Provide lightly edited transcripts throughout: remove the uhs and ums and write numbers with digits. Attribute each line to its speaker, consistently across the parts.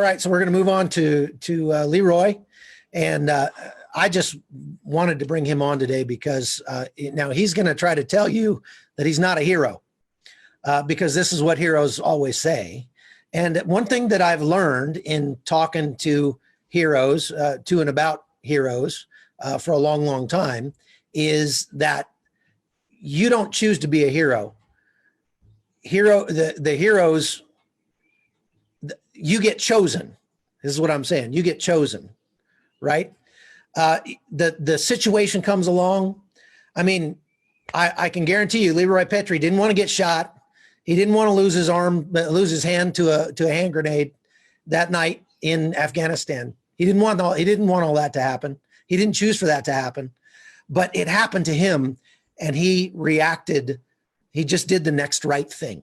Speaker 1: right, so we're going to move on to Leroy, and I just wanted to bring him on today because now he's going to try to tell you that he's not a hero, because this is what heroes always say. And one thing that I've learned in talking to heroes, to and about heroes for a long, long time, is that you don't choose to be a hero. The heroes, you get chosen. This is what I'm saying. You get chosen, right? The situation comes along. I mean, I can guarantee you, Leroy Petry didn't want to get shot. He didn't want to lose his hand to a hand grenade that night in Afghanistan. He didn't want all that to happen. He didn't choose for that to happen, but it happened to him, and he reacted. He just did the next right thing.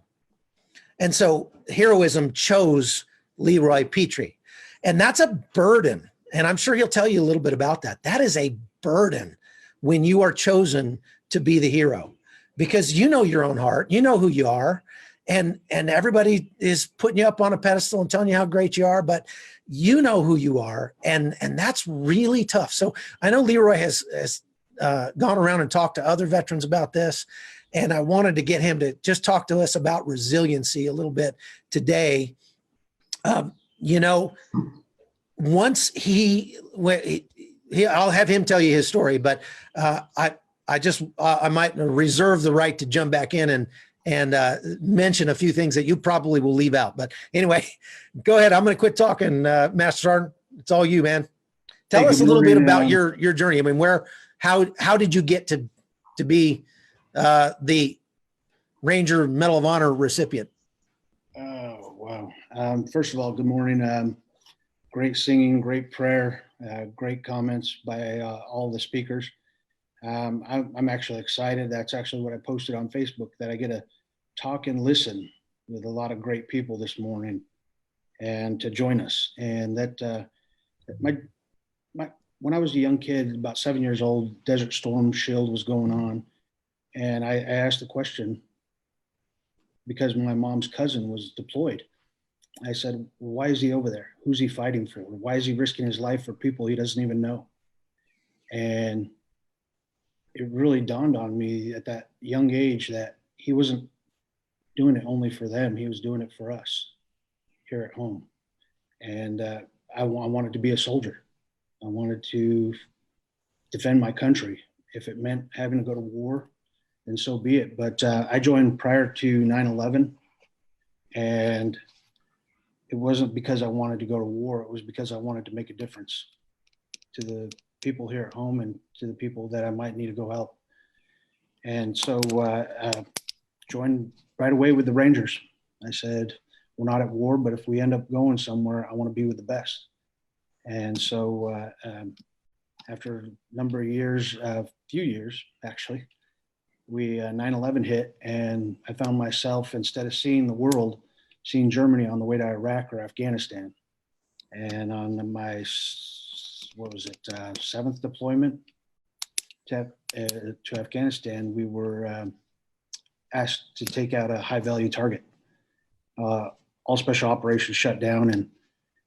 Speaker 1: And so heroism chose Leroy Petry, and that's a burden. And I'm sure he'll tell you a little bit about that. That is a burden when you are chosen to be the hero, because you know your own heart, you know who you are, and everybody is putting you up on a pedestal and telling you how great you are, but you know who you are, and that's really tough. So I know Leroy has gone around and talked to other veterans about this, and I wanted to get him to just talk to us about resiliency a little bit today. You know, once I'll have him tell you his story, but I might reserve the right to jump back in and mention a few things that you probably will leave out. But anyway, go ahead. I'm going to quit talking, Master Sergeant. It's all you, man. Tell us a little bit about your journey. I mean, how did you get to be the Ranger Medal of Honor recipient?
Speaker 2: Oh, wow. First of all, good morning. Great singing, great prayer, great comments by all the speakers. I'm actually excited. That's actually what I posted on Facebook, that I get to talk and listen with a lot of great people this morning, and to join us. And that when I was a young kid, about 7 years old, Desert Storm Shield was going on. And I asked the question, because my mom's cousin was deployed. I said, why is he over there? Who's he fighting for? Why is he risking his life for people he doesn't even know? And it really dawned on me at that young age that he wasn't doing it only for them. He was doing it for us here at home. And I wanted to be a soldier. I wanted to defend my country. If it meant having to go to war, then so be it. But I joined prior to 9/11, and it wasn't because I wanted to go to war. It was because I wanted to make a difference to the people here at home and to the people that I might need to go help. And so joined right away with the Rangers. I said, we're not at war, but if we end up going somewhere, I want to be with the best. And so after a number of years, a few years actually, 9/11 hit, and I found myself, instead of seeing the world, seeing Germany on the way to Iraq or Afghanistan. And on my, seventh deployment to Afghanistan, we were asked to take out a high value target. All special operations shut down, and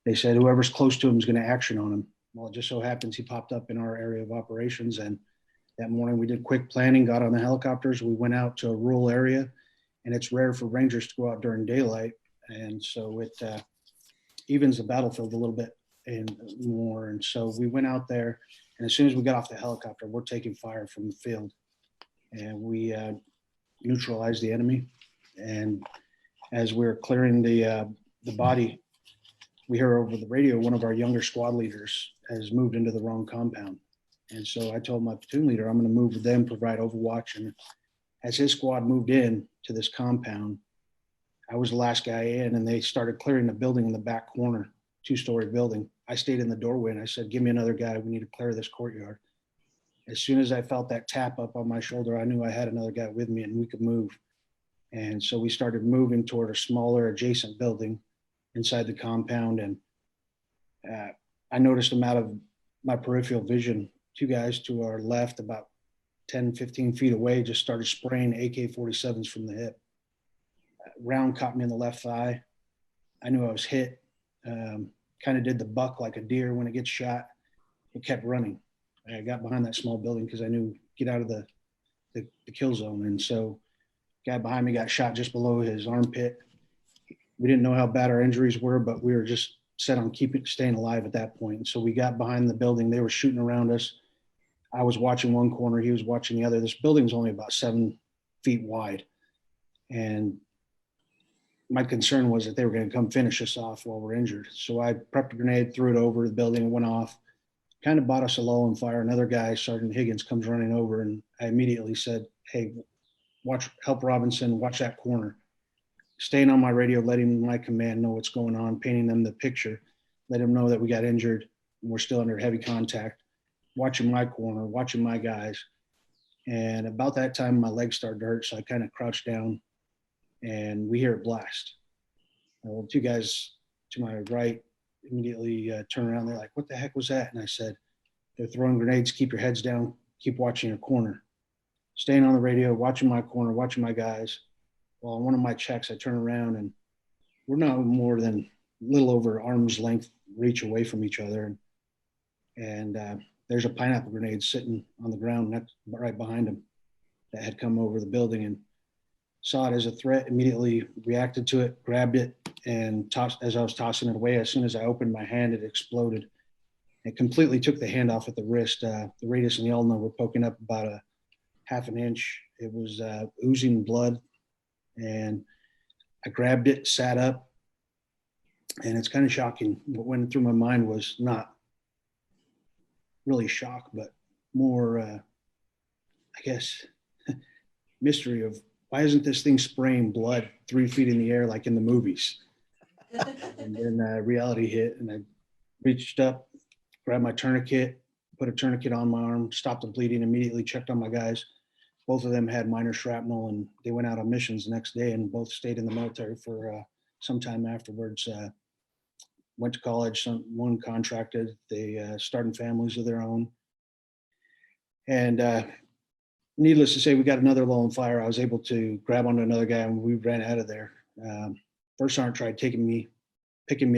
Speaker 2: they said whoever's close to him is going to action on him. Well, it just so happens he popped up in our area of operations, and that morning we did quick planning, got on the helicopters, we went out to a rural area, and it's rare for Rangers to go out during daylight. And so it evens the battlefield a little bit and more. And so we went out there, and as soon as we got off the helicopter, we're taking fire from the field, and we neutralized the enemy. And as we were clearing the body, we hear over the radio, one of our younger squad leaders has moved into the wrong compound. And so I told my platoon leader, I'm going to move with them, provide overwatch. And as his squad moved in to this compound, I was the last guy in, and they started clearing the building in the back corner, 2-story building. I stayed in the doorway, and I said, give me another guy. We need to clear this courtyard. As soon as I felt that tap up on my shoulder, I knew I had another guy with me and we could move. And so we started moving toward a smaller adjacent building inside the compound. And I noticed them out of my peripheral vision. 2 guys to our left, about 10, 15 feet away, just started spraying AK-47s from the hip. Round caught me in the left thigh. I knew I was hit. kind of did the buck like a deer when it gets shot. It kept running. I got behind that small building because I knew get out of the kill zone. And so guy behind me got shot just below his armpit. We didn't know how bad our injuries were, but we were just set on staying alive at that point. And so we got behind the building. They were shooting around us. I was watching one corner. He was watching the other. This building's only about 7 feet wide. And my concern was that they were going to come finish us off while we're injured. So I prepped a grenade, threw it over the building, it went off, kind of bought us a lull and fire. Another guy, Sergeant Higgins, comes running over, and I immediately said, hey, help Robinson, watch that corner. Staying on my radio, letting my command know what's going on, painting them the picture, let them know that we got injured and we're still under heavy contact, watching my corner, watching my guys. And about that time, my legs started to hurt, so I kind of crouched down, and we hear it blast. Well, 2 guys to my right immediately turn around. They're like, what the heck was that? And I said, they're throwing grenades. Keep your heads down. Keep watching your corner. Staying on the radio, watching my corner, watching my guys. Well, on one of my checks, I turn around, and we're not more than a little over arm's length reach away from each other. And there's a pineapple grenade sitting on the ground right behind him that had come over the building, and saw it as a threat, immediately reacted to it, grabbed it, and tossed. As I was tossing it away, as soon as I opened my hand, it exploded. It completely took the hand off at the wrist. The radius and the ulna were poking up about a half an inch. It was oozing blood, and I grabbed it, sat up, and it's kind of shocking. What went through my mind was not really shock, but more, I guess, mystery of why isn't this thing spraying blood 3 feet in the air like in the movies? And then reality hit, and I reached up, grabbed my tourniquet, put a tourniquet on my arm, stopped the bleeding, immediately checked on my guys. Both of them had minor shrapnel, and they went out on missions the next day, and both stayed in the military for some time afterwards. Went to college, one contracted, they started families of their own. And needless to say, we got another lull and fire. I was able to grab onto another guy, and we ran out of there. First sergeant tried picking me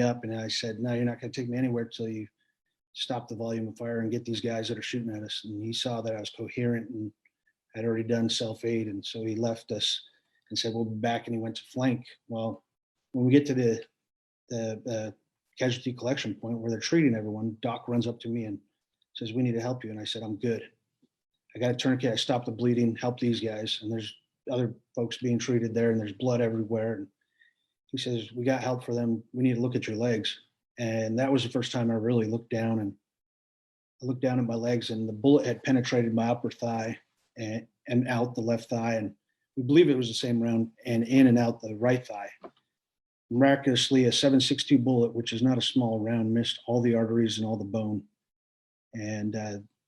Speaker 2: up, and I said, no, you're not going to take me anywhere till you stop the volume of fire and get these guys that are shooting at us. And he saw that I was coherent and had already done self-aid, and so he left us and said, we'll be back, and he went to flank. Well, when we get to the casualty collection point where they're treating everyone, Doc runs up to me and says, we need to help you. And I said, I'm good. I got a tourniquet, I stopped the bleeding, helped these guys, and there's other folks being treated there, and there's blood everywhere. And he says, we got help for them. We need to look at your legs. And that was the first time I really looked down, and I looked down at my legs, and the bullet had penetrated my upper thigh and out the left thigh. And we believe it was the same round, and in and out the right thigh. Miraculously, a 7.62 bullet, which is not a small round, missed all the arteries and all the bone. And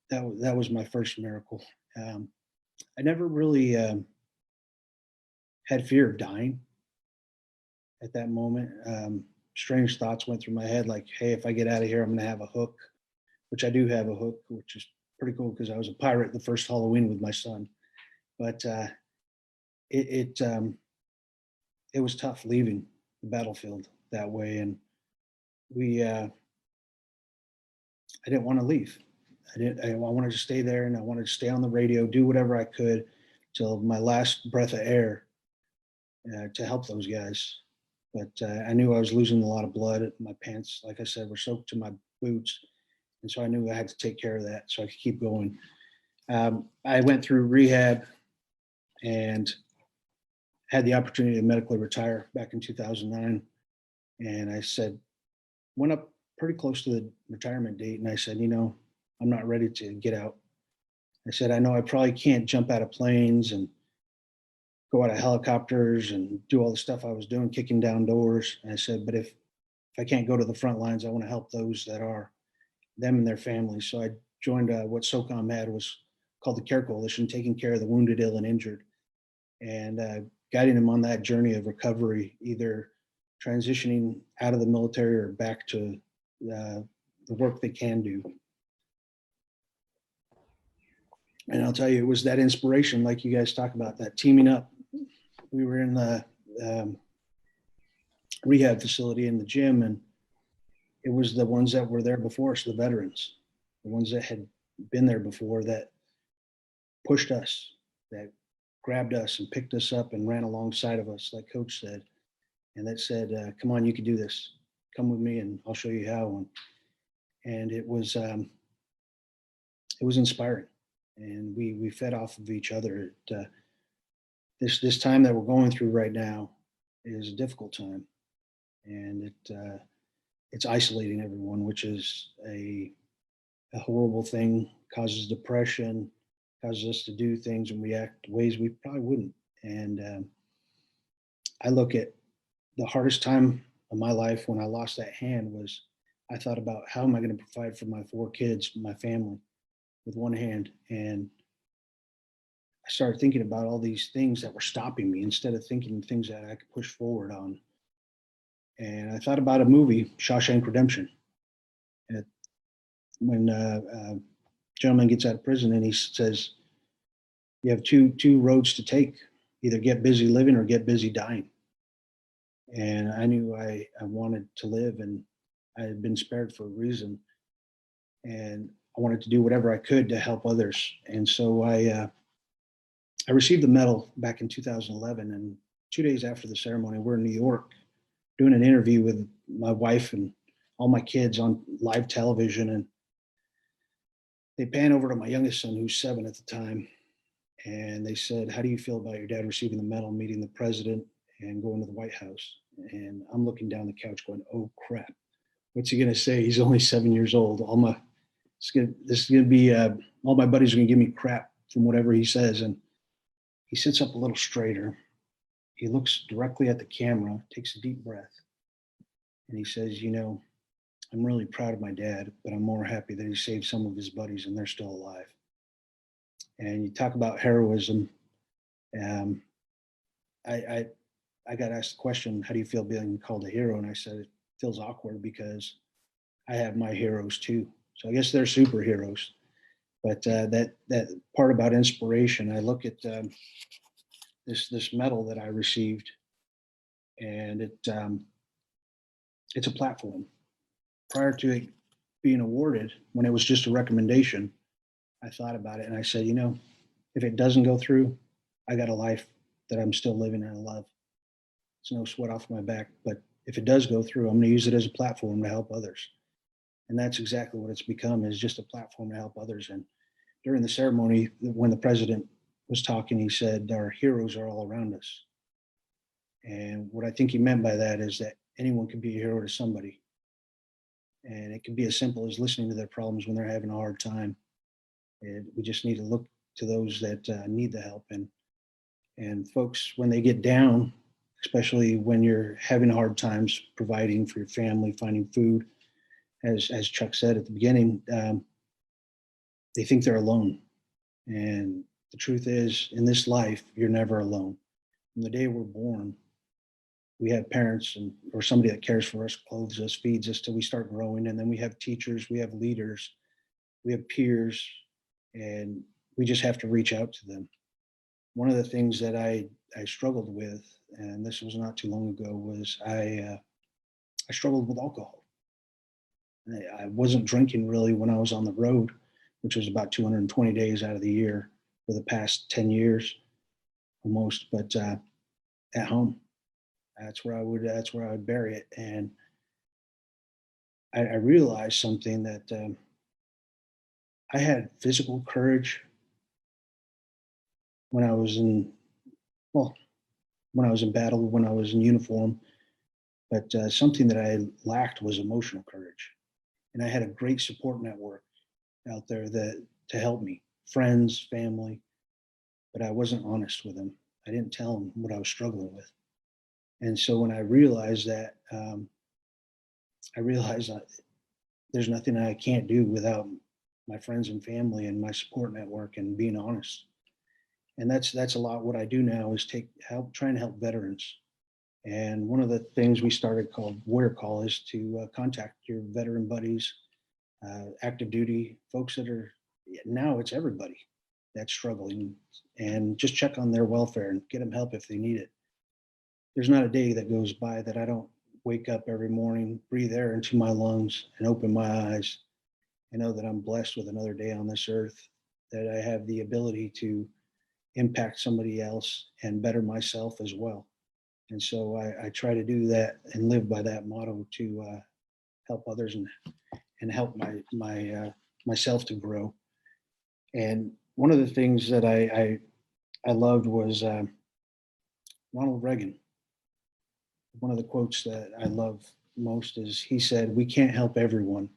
Speaker 2: that was my first miracle. I never really had fear of dying at that moment. Strange thoughts went through my head, like, hey, if I get out of here, I'm going to have a hook, which I do have a hook, which is pretty cool because I was a pirate the first Halloween with my son. But it was tough leaving the battlefield that way, and I didn't want to leave. I wanted to stay there, and I wanted to stay on the radio, do whatever I could till my last breath of air to help those guys. But I knew I was losing a lot of blood. My pants, like I said, were soaked to my boots, and so I knew I had to take care of that so I could keep going. I went through rehab and had the opportunity to medically retire back in 2009. And I said, went up pretty close to the retirement date, and I said, I'm not ready to get out. I said, I know I probably can't jump out of planes and go out of helicopters and do all the stuff I was doing, kicking down doors. And I said, but if I can't go to the front lines, I want to help those that are, them and their families. So I joined what SOCOM had was called the CARE Coalition, taking care of the wounded, ill, and injured, and guiding them on that journey of recovery, either transitioning out of the military or back to the work they can do. And I'll tell you, it was that inspiration, like you guys talk about, that teaming up. We were in the rehab facility in the gym, and It was the ones that were there before us, the veterans, the ones that had been there before, that pushed us, that grabbed us and picked us up and ran alongside of us, like Coach said, and that said, "Come on, you can do this. Come with me, and I'll show you how." And it was inspiring, and we fed off of each other. This time that we're going through right now is a difficult time, and it's isolating everyone, which is a horrible thing. Causes depression, causes us to do things and react ways we probably wouldn't. And I look at the hardest time of my life when I lost that hand was, I thought about, how am I going to provide for my 4 kids, my family, with one hand? And I started thinking about all these things that were stopping me, instead of thinking things that I could push forward on. And I thought about a movie, Shawshank Redemption. And when a gentleman gets out of prison and he says, you have two roads to take: either get busy living or get busy dying. And I knew I wanted to live, and I had been spared for a reason. And I wanted to do whatever I could to help others. And so I received the medal back in 2011. And 2 days after the ceremony, we're in New York doing an interview with my wife and all my kids on live television. And they pan over to my youngest son, who's 7 at the time. And they said, "How do you feel about your dad receiving the medal, meeting the president, and going to the White House?" And I'm looking down the couch going, "Oh crap, what's he going to say? He's only 7 years old. This is going to be, all my buddies are going to give me crap from whatever he says." And he sits up a little straighter. He looks directly at the camera, takes a deep breath, and he says, "I'm really proud of my dad, but I'm more happy that he saved some of his buddies and they're still alive." And you talk about heroism. Um, I got asked the question, "How do you feel being called a hero?" And I said, it feels awkward because I have my heroes too. So I guess they're superheroes. But that part about inspiration, I look at this medal that I received, and it's a platform. Prior to it being awarded, when it was just a recommendation, I thought about it and I said, if it doesn't go through, I got a life that I'm still living and I love. It's no sweat off my back. But if it does go through, I'm going to use it as a platform to help others. And that's exactly what it's become, is just a platform to help others. And during the ceremony, when the president was talking, he said, "Our heroes are all around us." And what I think he meant by that is that anyone can be a hero to somebody. And it can be as simple as listening to their problems when they're having a hard time. And we just need to look to those that need the help. And folks, when they get down, especially when you're having hard times providing for your family, finding food, as Chuck said at the beginning, they think they're alone. And the truth is, in this life, you're never alone. From the day we're born, we have parents or somebody that cares for us, clothes us, feeds us till we start growing. And then we have teachers, we have leaders, we have peers, and we just have to reach out to them. One of the things that I struggled with, and this was not too long ago, was I struggled with alcohol. I wasn't drinking really when I was on the road, which was about 220 days out of the year for the past 10 years almost, but at home, that's where I would bury it. And I realized something, that I had physical courage when I was in battle, when I was in uniform, but something that I lacked was emotional courage. And I had a great support network out there to help me, friends, family, but I wasn't honest with them. I didn't tell them what I was struggling with. And so when I realized that, there's nothing I can't do without my friends and family and my support network and being honest. And that's a lot what I do now, is trying to help veterans. And one of the things we started called Warrior Call is to contact your veteran buddies, active duty folks that are, now it's everybody that's struggling, and just check on their welfare and get them help if they need it. There's not a day that goes by that I don't wake up every morning, breathe air into my lungs, and open my eyes, and know that I'm blessed with another day on this earth, that I have the ability to impact somebody else and better myself as well. And so I try to do that and live by that motto to help others and help myself to grow. And one of the things that I loved was Ronald Reagan. One of the quotes that I love most is he said, "We can't help everyone,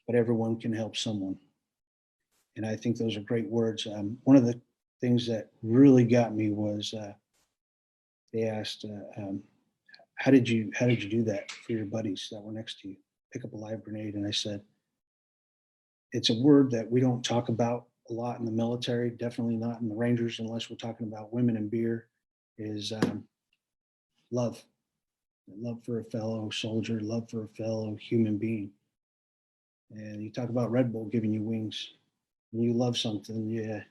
Speaker 2: but everyone can help someone." And I think those are great words. One of the things that really got me was they asked, how did you do that for your buddies that were next to you? Pick up a live grenade. And I said, it's a word that we don't talk about a lot in the military, definitely not in the Rangers, unless we're talking about women and beer, is love. Love for a fellow soldier, love for a fellow human being. And you talk about Red Bull giving you wings. When you love something, yeah.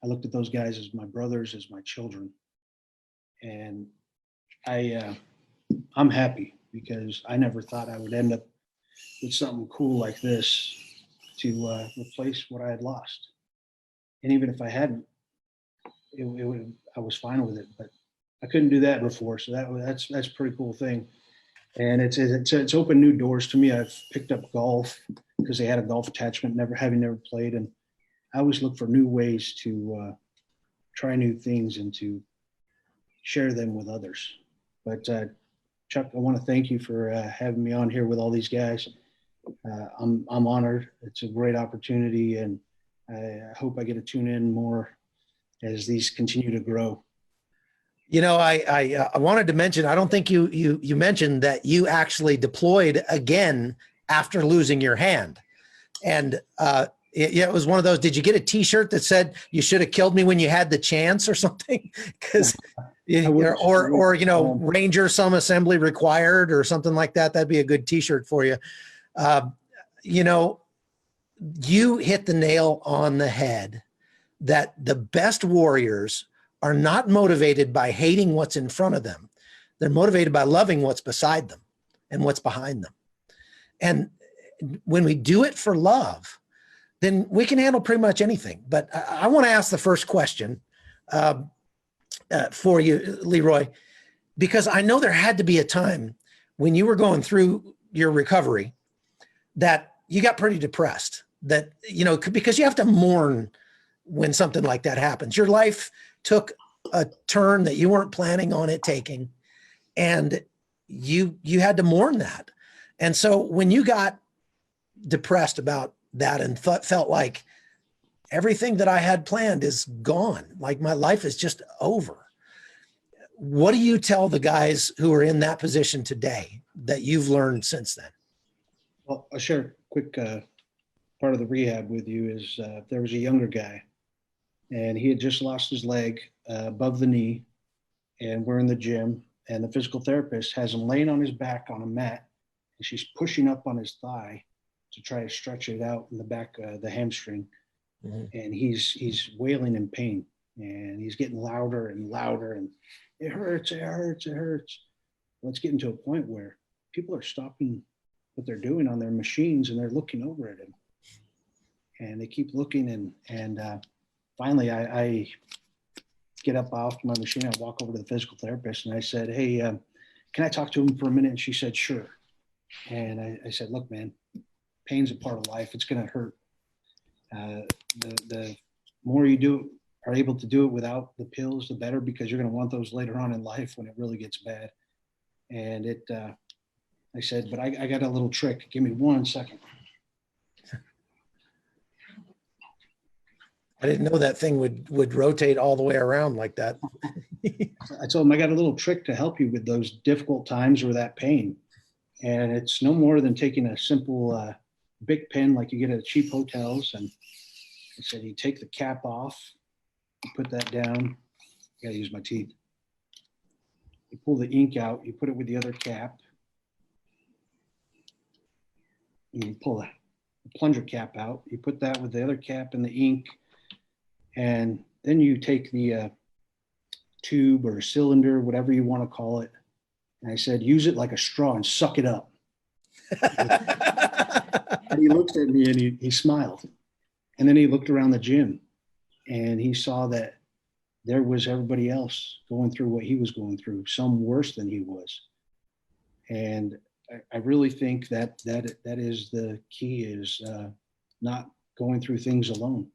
Speaker 2: I looked at those guys as my brothers, as my children. And I'm happy because I never thought I would end up with something cool like this to replace what I had lost. And even if I hadn't, I was fine with it. But I couldn't do that before, so that's a pretty cool thing. And it's opened new doors to me. I've picked up golf because they had a golf attachment, having never played, and I always look for new ways to try new things and to share them with others. But Chuck, I want to thank you for having me on here with all these guys. I'm honored. It's a great opportunity, and I hope I get to tune in more as these continue to grow.
Speaker 1: You know, I wanted to mention, I don't think you mentioned that you actually deployed again after losing your hand. And it was one of those, did you get a t-shirt that said you should have killed me when you had the chance or something? Because or you know, Ranger some assembly required or something like that. That'd be a good t-shirt for you. You know, you hit the nail on the head that the best warriors are not motivated by hating what's in front of them. They're motivated by loving what's beside them and what's behind them. And when we do it for love, then we can handle pretty much anything. But I want to ask the first question for you, Leroy, because I know there had to be a time when you were going through your recovery that you got pretty depressed, that, you know, because you have to mourn when something like that happens. Your life took a turn that you weren't planning on it taking, and you had to mourn that. And so when you got depressed about that and felt like everything that I had planned is gone, like my life is just over, what do you tell the guys who are in that position today that you've learned since then?
Speaker 2: Well, I'll share a quick part of the rehab with you. Is there was a younger guy, and he had just lost his leg above the knee, and we're in the gym, and the physical therapist has him laying on his back on a mat, and she's pushing up on his thigh to try to stretch it out in the back, the hamstring. Mm-hmm. And he's wailing in pain, and he's getting louder and louder, and it hurts, it hurts, it hurts. Well, it's getting to a point where people are stopping what they're doing on their machines, and they're looking over at him, and they keep looking, and finally I get up off my machine. I walk over to the physical therapist, and I said, "Hey, can I talk to him for a minute?" And she said, "Sure." And I said, "Look, man, pain's a part of life. It's going to hurt. The more you are able to do it without the pills, the better, because you're going to want those later on in life when it really gets bad." And I said, "But I got a little trick. Give me 1 second."
Speaker 1: I didn't know that thing would rotate all the way around like that.
Speaker 2: I told him, "I got a little trick to help you with those difficult times or that pain. And it's no more than taking a simple Bic pen like you get at cheap hotels." And I said, "You take the cap off, you put that down." I gotta use my teeth. You pull the ink out, you put it with the other cap. And you pull the plunger cap out, you put that with the other cap and the ink. And then you take the tube or cylinder, whatever you want to call it, And I said, use it like a straw and suck it up. And he looked at me and he smiled. And then he looked around the gym and he saw that there was everybody else going through what he was going through, some worse than he was. And I really think that is the key, is not going through things alone.